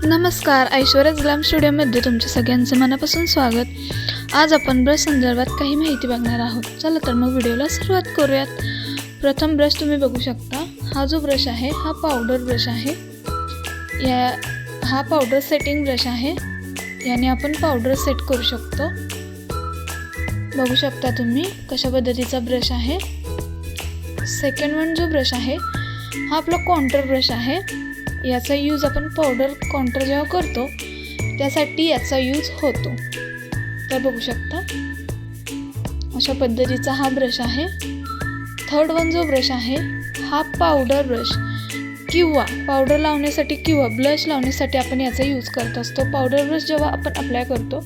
नमस्कार, ऐश्वर्याज ग्लॅम स्टुडिओमध्ये तुमच्या सगळ्यांचे मनापासून स्वागत। आज आपण ब्रश संदर्भात काही माहिती बघणार आहोत। चला तर मग व्हिडिओला सुरुवात करूयात। प्रथम ब्रश तुम्ही बघू शकता। हा जो ब्रश आहे हा पावडर ब्रश आहे। हा पावडर सेटिंग ब्रश आहे। याने आपण पावडर सेट करू शकतो। बघू शकता तुम्ही कशा पद्धतीचा ब्रश आहे। सेकंड वन जो ब्रश आहे हा आपला काउंटर ब्रश आहे। याचा यूज आपण पावडर काउंटर जेव्हा करतो त्यासाठी याचा यूज होतो। तर बघू शकता अशा पद्धतीचा हा ब्रश आहे। थर्ड वन जो ब्रश आहे हा पावडर ब्रश किंवा पावडर लावण्यासाठी किंवा ब्लश लावण्यासाठी आपण याचा यूज करत असतो। पावडर ब्रश जेव्हा आपण अप्लाय करतो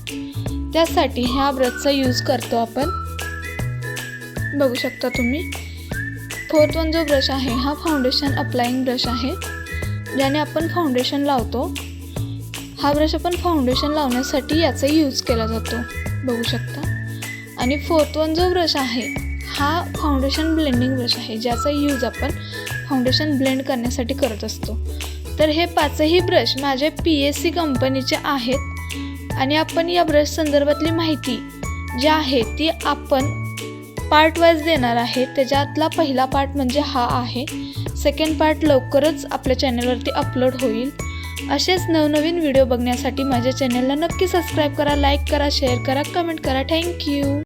त्यासाठी ह्या ब्रशचा यूज करतो आपण। बघू शकता तुम्ही। फोर्थ वन जो ब्रश आहे हा फाउंडेशन अप्लाइंग ब्रश आहे। ज्याने आपण फाउंडेशन लावतो। हा ब्रश आपण फाउंडेशन लावण्यासाठी याचा यूज केला जातो। बघू शकता। आणि फोर्थ वन जो ब्रश आहे हा फाउंडेशन ब्लेंडिंग ब्रश आहे। ज्याचा यूज आपण फाउंडेशन ब्लेंड करण्यासाठी करत असतो। तर हे पाचही ब्रश माझे PSC कंपनीचे आहेत आणि आपण या ब्रश संदर्भातली माहिती जी आहे ती आपण पार्ट वाइज देणार आहे। त्याच्यातला पहिला पार्ट म्हणजे हा आहे। सेकंड पार्ट लवकरच आपल्या चॅनलवरती अपलोड होईल। असेच नवनवीन व्हिडिओ बघण्यासाठी माझ्या चॅनलला नक्की सबस्क्राइब करा, लाईक करा, शेअर करा, कमेंट करा। थँक्यू।